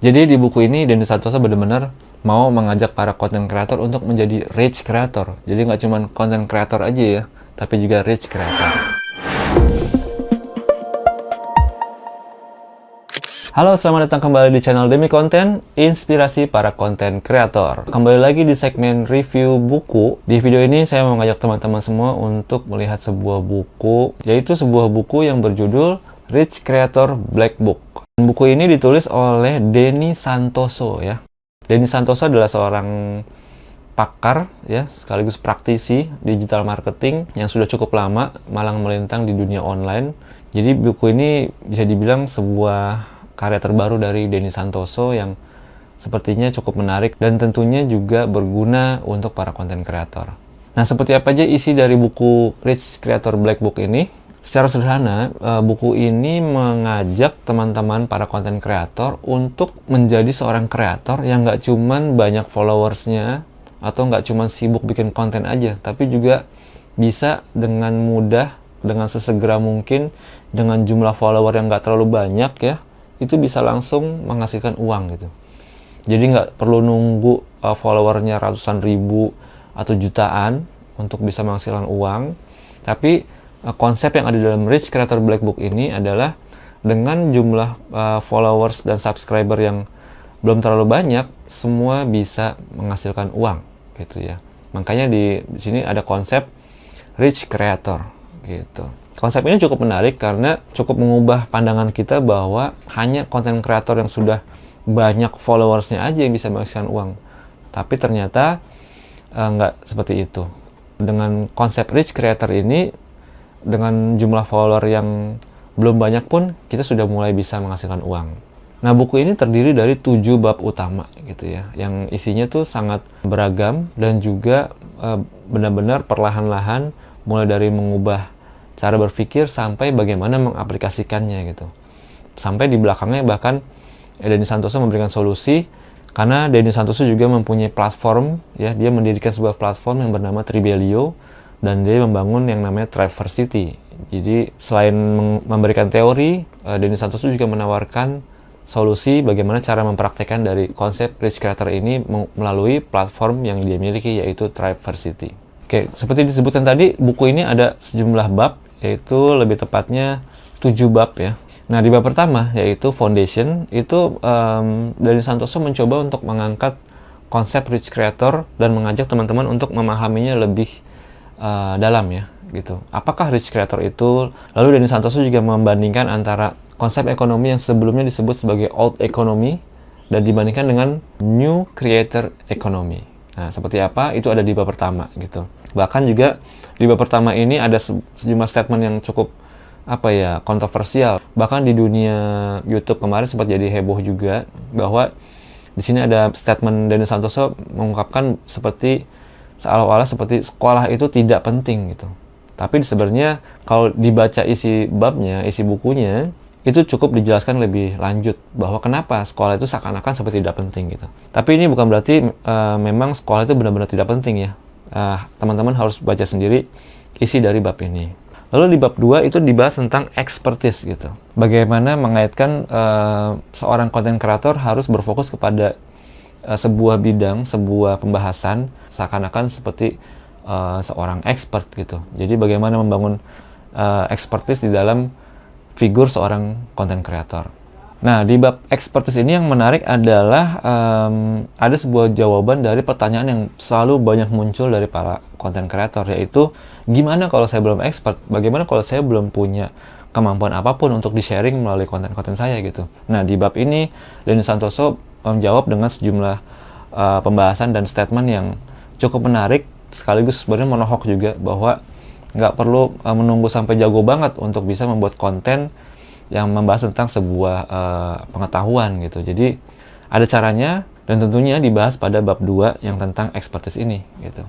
Jadi di buku ini Denny Santoso benar-benar mau mengajak para content creator untuk menjadi rich creator. Jadi nggak cuma content creator aja ya, tapi juga rich creator. Halo, selamat datang kembali di channel Demi Konten, inspirasi para konten kreator. Kembali lagi di segmen review buku. Di video ini saya mau mengajak teman-teman semua untuk melihat sebuah buku, yaitu sebuah buku yang berjudul Rich Creator Black Book. Buku ini ditulis oleh Denny Santoso ya. Denny Santoso adalah seorang pakar ya, sekaligus praktisi digital marketing yang sudah cukup lama malang melintang di dunia online. Jadi buku ini bisa dibilang sebuah karya terbaru dari Denny Santoso yang sepertinya cukup menarik dan tentunya juga berguna untuk para konten kreator. Nah, seperti apa aja isi dari buku Rich Creator Black Book ini? Secara sederhana, buku ini mengajak teman-teman para konten kreator untuk menjadi seorang kreator yang nggak cuman banyak followersnya atau nggak cuman sibuk bikin konten aja, tapi juga bisa dengan mudah, dengan sesegera mungkin, dengan jumlah follower yang nggak terlalu banyak ya, itu bisa langsung menghasilkan uang gitu. Jadi nggak perlu nunggu followernya ratusan ribu atau jutaan untuk bisa menghasilkan uang. Tapi konsep yang ada dalam Rich Creator Black Book ini adalah dengan jumlah followers dan subscriber yang belum terlalu banyak, semua bisa menghasilkan uang gitu ya. Makanya di sini ada konsep Rich Creator gitu. Konsep ini cukup menarik karena cukup mengubah pandangan kita bahwa hanya konten kreator yang sudah banyak followersnya aja yang bisa menghasilkan uang. Tapi ternyata nggak seperti itu. Dengan konsep rich creator ini, dengan jumlah follower yang belum banyak pun, kita sudah mulai bisa menghasilkan uang. Nah, buku ini terdiri dari 7 bab utama gitu ya, yang isinya tuh sangat beragam dan juga benar-benar perlahan-lahan mulai dari mengubah cara berpikir sampai bagaimana mengaplikasikannya gitu. Sampai di belakangnya bahkan Denny Santoso memberikan solusi, karena Denny Santoso juga mempunyai platform ya, dia mendirikan sebuah platform yang bernama Tribelio dan dia membangun yang namanya Triversity. Jadi selain memberikan teori, Denny Santoso juga menawarkan solusi bagaimana cara mempraktekkan dari konsep Rich Creator ini melalui platform yang dia miliki, yaitu Triversity. Oke, seperti disebutkan tadi, buku ini ada sejumlah bab, yaitu lebih tepatnya 7 bab ya. Nah, di bab pertama, yaitu Foundation, itu Denny Santoso mencoba untuk mengangkat konsep Rich Creator dan mengajak teman-teman untuk memahaminya lebih dalam ya, gitu. Apakah Rich Creator itu? Lalu Denny Santoso juga membandingkan antara konsep ekonomi yang sebelumnya disebut sebagai Old Economy dan dibandingkan dengan New Creator Economy. Nah, seperti apa? Itu ada di bab pertama gitu. Bahkan juga di bab pertama ini ada sejumlah statement yang cukup kontroversial. Bahkan di dunia YouTube kemarin sempat jadi heboh juga bahwa di sini ada statement Denny Santoso mengungkapkan seperti seolah-olah seperti sekolah itu tidak penting gitu. Tapi sebenarnya kalau dibaca isi babnya, isi bukunya, itu cukup dijelaskan lebih lanjut bahwa kenapa sekolah itu seakan-akan seperti tidak penting gitu. Tapi ini bukan berarti memang sekolah itu benar-benar tidak penting ya. Teman-teman harus baca sendiri isi dari bab ini. Lalu di bab 2 itu dibahas tentang expertise gitu. Bagaimana mengaitkan seorang content creator harus berfokus kepada sebuah bidang, sebuah pembahasan seakan-akan seperti seorang expert gitu. Jadi bagaimana membangun expertise di dalam figur seorang content creator. Nah, di bab expertise ini yang menarik adalah ada sebuah jawaban dari pertanyaan yang selalu banyak muncul dari para content creator, yaitu gimana kalau saya belum expert? Bagaimana kalau saya belum punya kemampuan apapun untuk di-sharing melalui konten-konten saya gitu. Nah, di bab ini Denny Santoso menjawab dengan sejumlah pembahasan dan statement yang cukup menarik, sekaligus sebenarnya menohok juga bahwa nggak perlu menunggu sampai jago banget untuk bisa membuat konten yang membahas tentang sebuah pengetahuan gitu. Jadi ada caranya dan tentunya dibahas pada bab 2 yang tentang expertise ini gitu.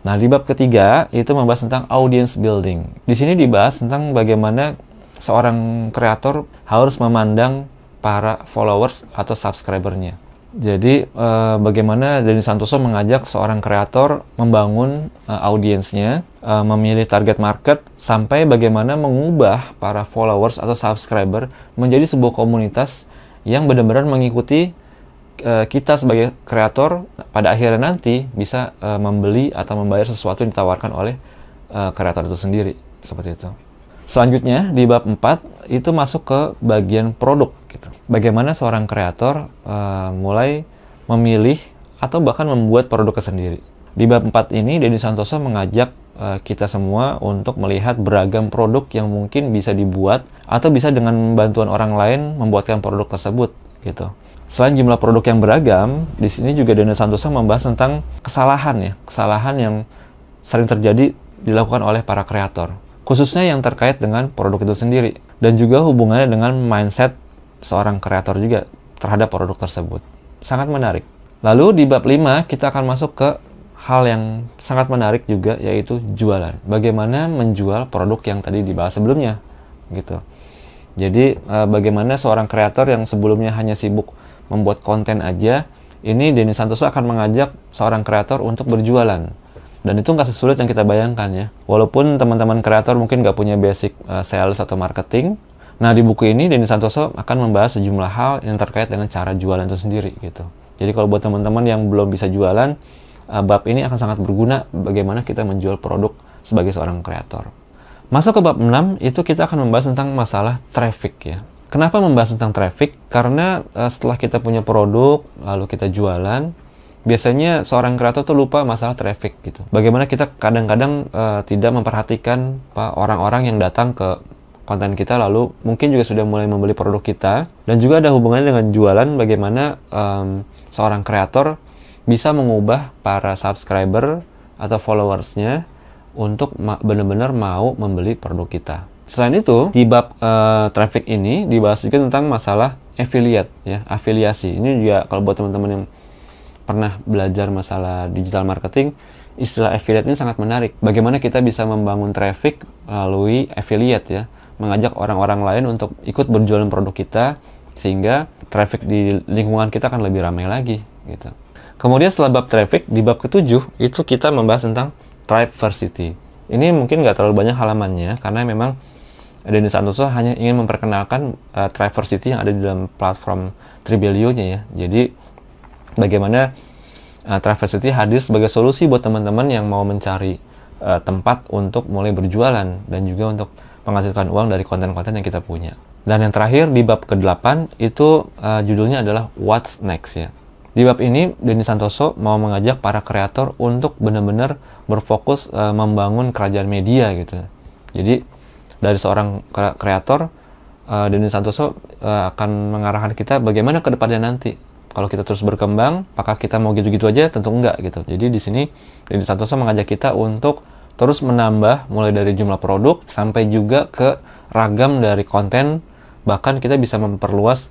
Nah, di bab ketiga itu membahas tentang audience building. Di sini dibahas tentang bagaimana seorang kreator harus memandang para followers atau subscribernya. Jadi bagaimana Denny Santoso mengajak seorang kreator membangun audiensnya, memilih target market, sampai bagaimana mengubah para followers atau subscriber menjadi sebuah komunitas yang benar-benar mengikuti kita sebagai kreator pada akhirnya nanti bisa membeli atau membayar sesuatu yang ditawarkan oleh kreator itu sendiri, seperti itu. Selanjutnya di bab 4 itu masuk ke bagian produk gitu. Bagaimana seorang kreator mulai memilih atau bahkan membuat produknya sendiri. Di bab 4 ini Denny Santoso mengajak kita semua untuk melihat beragam produk yang mungkin bisa dibuat atau bisa dengan bantuan orang lain membuatkan produk tersebut gitu. Selain jumlah produk yang beragam, di sini juga Denny Santoso membahas tentang kesalahan yang sering terjadi dilakukan oleh para kreator, khususnya yang terkait dengan produk itu sendiri, dan juga hubungannya dengan mindset seorang kreator juga terhadap produk tersebut. Sangat menarik. Lalu di bab 5 kita akan masuk ke hal yang sangat menarik juga, yaitu jualan. Bagaimana menjual produk yang tadi dibahas sebelumnya, gitu. Jadi bagaimana seorang kreator yang sebelumnya hanya sibuk membuat konten aja, ini Denny Santoso akan mengajak seorang kreator untuk berjualan. Dan itu nggak sesulit yang kita bayangkan ya. Walaupun teman-teman kreator mungkin nggak punya basic sales atau marketing. Nah di buku ini Denny Santoso akan membahas sejumlah hal yang terkait dengan cara jualan itu sendiri gitu. Jadi kalau buat teman-teman yang belum bisa jualan, bab ini akan sangat berguna bagaimana kita menjual produk sebagai seorang kreator. Masuk ke bab 6, itu kita akan membahas tentang masalah traffic ya. Kenapa membahas tentang traffic? Karena setelah kita punya produk, lalu kita jualan, biasanya seorang kreator tuh lupa masalah traffic gitu. Bagaimana kita kadang-kadang tidak memperhatikan orang-orang yang datang ke konten kita, lalu mungkin juga sudah mulai membeli produk kita. Dan juga ada hubungannya dengan jualan, bagaimana seorang kreator bisa mengubah para subscriber atau followersnya untuk benar-benar mau membeli produk kita. Selain itu, di bab traffic ini dibahas juga tentang masalah affiliate ya, afiliasi. Ini juga kalau buat teman-teman yang pernah belajar masalah digital marketing, istilah affiliate ini sangat menarik. Bagaimana kita bisa membangun traffic melalui affiliate ya, mengajak orang-orang lain untuk ikut berjualan produk kita sehingga traffic di lingkungan kita akan lebih ramai lagi gitu. Kemudian setelah bab traffic, di bab ke-7 itu kita membahas tentang Triversity. Ini mungkin nggak terlalu banyak halamannya karena memang Denny Santoso hanya ingin memperkenalkan Triversity yang ada di dalam platform Tribelio-nya ya. Jadi bagaimana Triversity hadir sebagai solusi buat teman-teman yang mau mencari tempat untuk mulai berjualan dan juga untuk menghasilkan uang dari konten-konten yang kita punya. Dan yang terakhir di bab ke-8 itu judulnya adalah What's Next ya. Di bab ini Denny Santoso mau mengajak para kreator untuk benar-benar berfokus membangun kerajaan media gitu. Jadi dari seorang kreator, Denny Santoso akan mengarahkan kita bagaimana ke depannya nanti. Kalau kita terus berkembang, apakah kita mau gitu-gitu aja? Tentu enggak gitu. Jadi di sini Denny Santoso mengajak kita untuk terus menambah mulai dari jumlah produk sampai juga ke ragam dari konten, bahkan kita bisa memperluas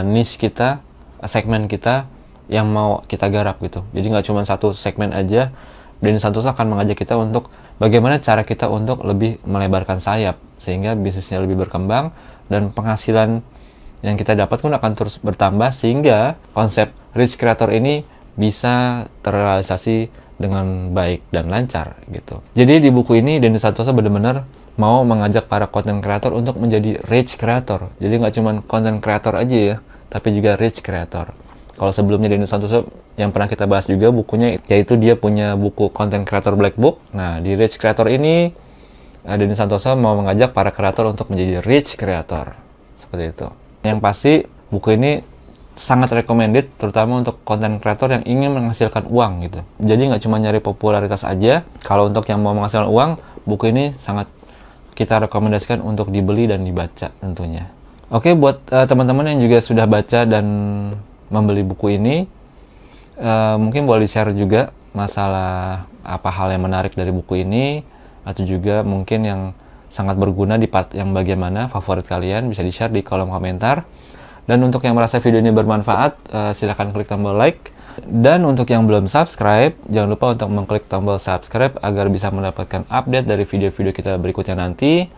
niche kita, segmen kita yang mau kita garap gitu. Jadi nggak cuma satu segmen aja. Denny Santoso akan mengajak kita untuk bagaimana cara kita untuk lebih melebarkan sayap sehingga bisnisnya lebih berkembang dan penghasilan yang kita dapat pun akan terus bertambah sehingga konsep rich creator ini bisa terrealisasi dengan baik dan lancar gitu. Jadi di buku ini Denny Santoso benar-benar mau mengajak para content creator untuk menjadi rich creator. Jadi nggak cuma content creator aja ya, tapi juga rich creator. Kalau sebelumnya Denny Santoso yang pernah kita bahas juga bukunya, yaitu dia punya buku Content Creator Black Book. Nah, di Rich Creator ini, Denny Santoso mau mengajak para kreator untuk menjadi rich creator. Seperti itu. Yang pasti, buku ini sangat recommended, terutama untuk content creator yang ingin menghasilkan uang gitu. Jadi nggak cuma nyari popularitas aja. Kalau untuk yang mau menghasilkan uang, buku ini sangat kita rekomendasikan untuk dibeli dan dibaca tentunya. Oke, buat teman-teman yang juga sudah baca dan membeli buku ini, mungkin boleh di-share juga masalah apa hal yang menarik dari buku ini, atau juga mungkin yang sangat berguna di part yang bagian mana favorit kalian, bisa di-share di kolom komentar. Dan untuk yang merasa video ini bermanfaat, silahkan klik tombol like. Dan untuk yang belum subscribe, jangan lupa untuk mengklik tombol subscribe agar bisa mendapatkan update dari video-video kita berikutnya nanti.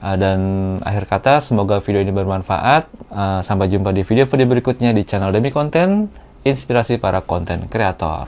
Dan akhir kata, semoga video ini bermanfaat. Sampai jumpa di video-video berikutnya di channel Demi Konten, inspirasi para konten kreator.